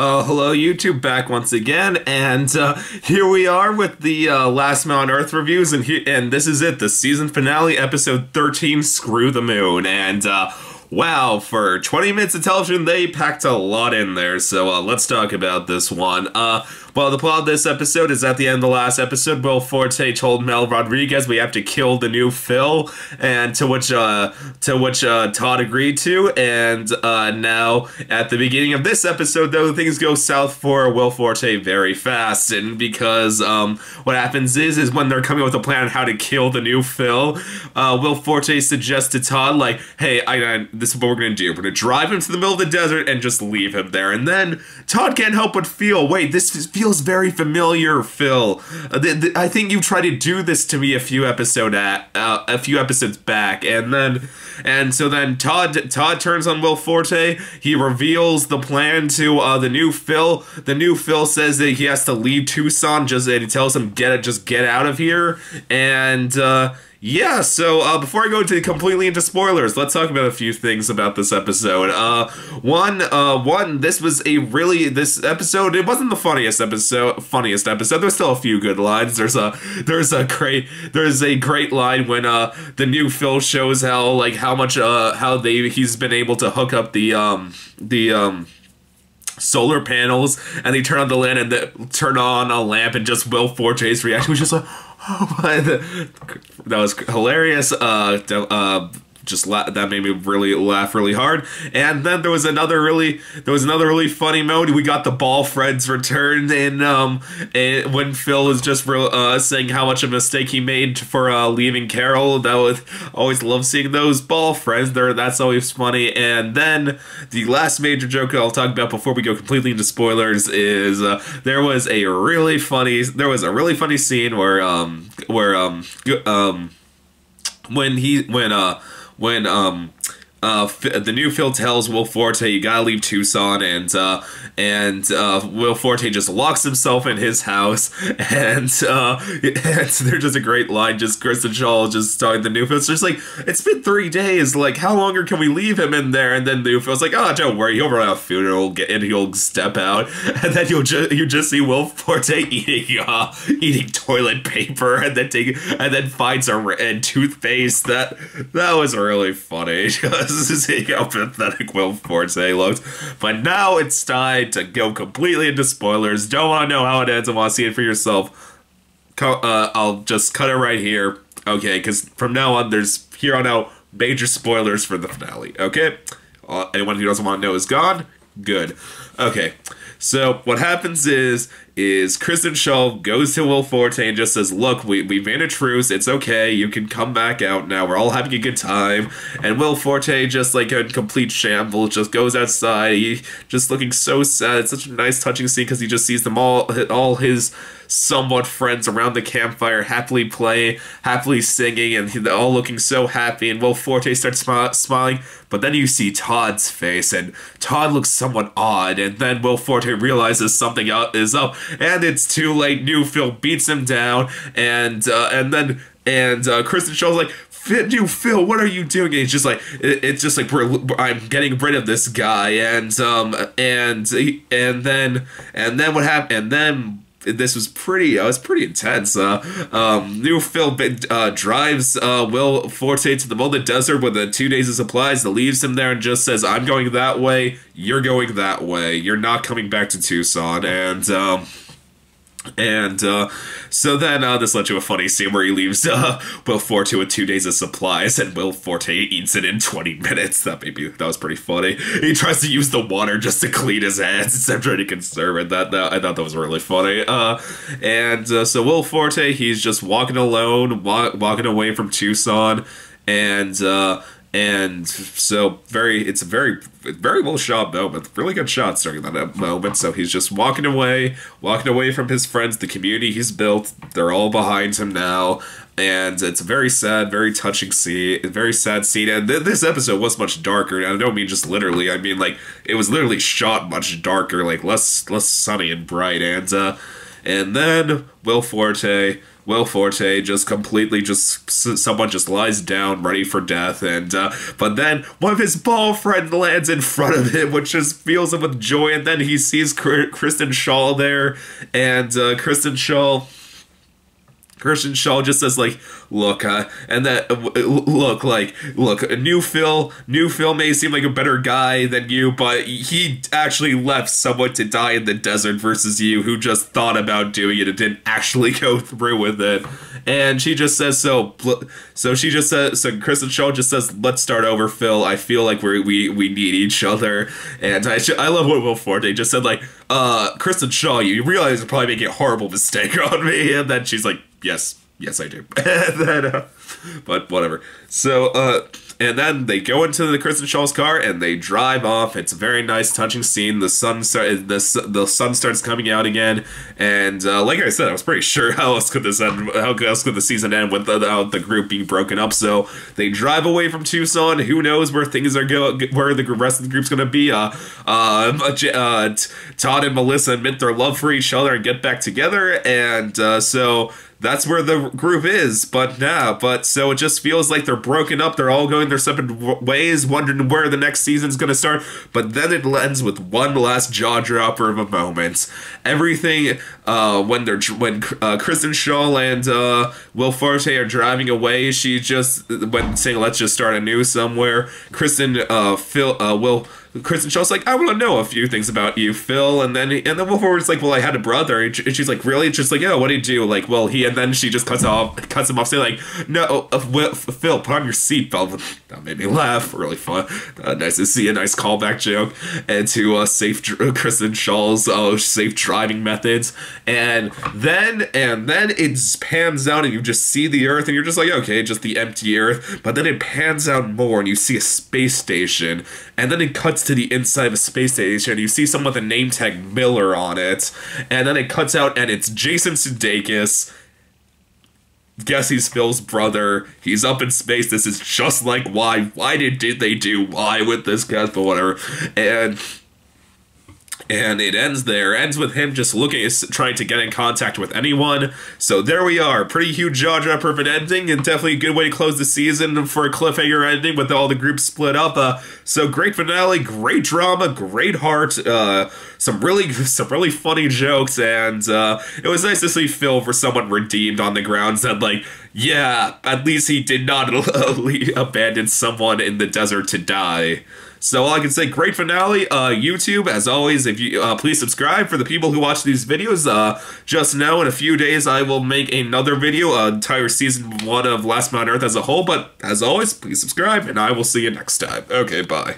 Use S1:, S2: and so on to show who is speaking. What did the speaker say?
S1: Hello YouTube, back once again, and here we are with the Last Man on Earth reviews, and this is it, the season finale, episode 13, Screw the Moon, and wow, for 20 minutes of television, they packed a lot in there, so let's talk about this one. Well, the plot of this episode is at the end of the last episode, Will Forte told Mel Rodriguez we have to kill the new Phil, and to which Todd agreed to, and now at the beginning of this episode, though, things go south for Will Forte very fast, and because what happens is when they're coming up with a plan on how to kill the new Phil, Will Forte suggests to Todd, like, hey, this is what we're gonna do. We're gonna drive him to the middle of the desert and just leave him there, and then Todd can't help but feel, wait, this feels very familiar, Phil. I think you tried to do this to me a few episodes back, and so then Todd turns on Will Forte. He reveals the plan to the new Phil. The new Phil says that he has to leave Tucson, and he tells him just get out of here, and yeah, so before I go completely into spoilers, let's talk about a few things about this episode. One, this episode, it wasn't the funniest episode. There's still a few good lines. There's a great line when the new Phil shows he's been able to hook up the solar panels, and they turn on the lamp and turn on a lamp, and just Will Forte's reaction was just like, oh my, that was hilarious. That made me really laugh really hard. And then there was another really funny moment. We got the ball friends return, and when Phil is just saying how much of a mistake he made for leaving Carol. Always love seeing those ball friends. That's always funny. And then the last major joke I'll talk about before we go completely into spoilers is there was a really funny scene where the new Phil tells Will Forte you gotta leave Tucson, and Will Forte just locks himself in his house, and there's just a great line, just Kristen Schaal just talking to the new Phil. It's just like, it's been 3 days, like, how longer can we leave him in there? And then the new Phil's like, oh, don't worry, he'll run out of food, and he'll step out, and then you just see Will Forte eating toilet paper, and then finds a toothpaste. That was really funny. Just seeing how pathetic Will Forte looks. But now it's time to go completely into spoilers. Don't want to know how it ends and want to see it for yourself. I'll just cut it right here. Okay, because from now on, here on out, major spoilers for the finale. Okay? Anyone who doesn't want to know is gone? Good. Okay. So what happens is Kristen Schaal goes to Will Forte and just says, look, we made a truce, it's okay, you can come back out now, we're all having a good time. And Will Forte, just like in complete shambles, just goes outside, he just looking so sad. It's such a nice touching scene because he just sees them all his somewhat friends around the campfire happily singing, and they're all looking so happy, and Will Forte starts smiling, but then you see Todd's face, and Todd looks somewhat odd, and then Will Forte realizes something is up, and it's too late. New Phil beats him down, and Kristen Schall's like, new Phil, what are you doing? And it's just like I'm getting rid of this guy, and then what happened? And then this was pretty intense. New Phil drives Will Forte to the middle of the desert with 2 days of supplies, that leaves him there and just says, I'm going that way, you're going that way, you're not coming back to Tucson. And so then this led to a funny scene where he leaves Will Forte with 2 days of supplies, and Will Forte eats it in 20 minutes. That was pretty funny. He tries to use the water just to clean his hands instead of trying to conserve it. I thought that was really funny. So Will Forte, he's just walking alone, walking away from Tucson, and so it's a very well shot moment, really good shots during that moment. So he's just walking away from his friends, the community he's built. They're all behind him now, and it's a very sad, very touching scene, very sad scene. And this episode was much darker, and I don't mean just literally, I mean like it was literally shot much darker, like less sunny and bright. And then Will Forte Will Forte just completely someone just lies down ready for death, and but then one of his ball friend lands in front of him, which just fills him with joy, and then he sees Kristen Schaal there, and Kristen Schaal just says, like, look, and that, look, new Phil may seem like a better guy than you, but he actually left someone to die in the desert versus you, who just thought about doing it and didn't actually go through with it. And she just says, so Kristen Schaal just says, let's start over, Phil. I feel like we need each other. And I love what Will Forte just said, like, Kristen Schaal, you realize you're probably making a horrible mistake on me. And then she's like, yes, I do. And then, but whatever. So, and then they go into the Kristen Schaal's car and they drive off. It's a very nice, touching scene. The sun starts coming out again, and like I said, I was pretty sure how else could this end? How else could the season end without the group being broken up? So they drive away from Tucson. Who knows where things are where the rest of the group's gonna be? Todd and Melissa admit their love for each other and get back together, and so that's where the group is. But so it just feels like they're broken up.'re all going their separate ways, wondering where the next season's going to start. But then it ends with one last jaw dropper of a moment. Everything when Kristen Schaal and Will Forte are driving away, saying let's just start anew somewhere. Kristen Schaal's like, I want to know a few things about you, Phil, and then Will Forte's like, well, I had a brother, and she's like, really? Just like, yeah, what did he do? Like, well, and then she just cuts him off, saying like, no, Phil, put on your seatbelt. That made me laugh. Really fun. Nice to see a nice callback joke and to Kristen Schaal's safe driving methods, and then it pans out and you just see the Earth, and you're just like, okay, just the empty Earth, but then it pans out more and you see a space station, and then it cuts to the inside of a space station. You see someone with a name tag Miller on it, and then it cuts out and it's Jason Sudeikis. Guess he's Phil's brother. He's up in space. This is just like why. Why did they do why with this cast, but whatever. And it ends there. Ends with him just trying to get in contact with anyone. So there we are. Pretty huge jaw-dropper of an ending, and definitely a good way to close the season for a cliffhanger ending with all the groups split up. So great finale, great drama, great heart, some really funny jokes, and it was nice to see Phil for someone redeemed on the grounds that, like, yeah, at least he did not abandon someone in the desert to die. So all I can say, great finale. YouTube, as always, if you please subscribe for the people who watch these videos. Just know in a few days I will make another video, entire season 1 of Last Man on Earth as a whole. But as always, please subscribe, and I will see you next time. Okay, bye.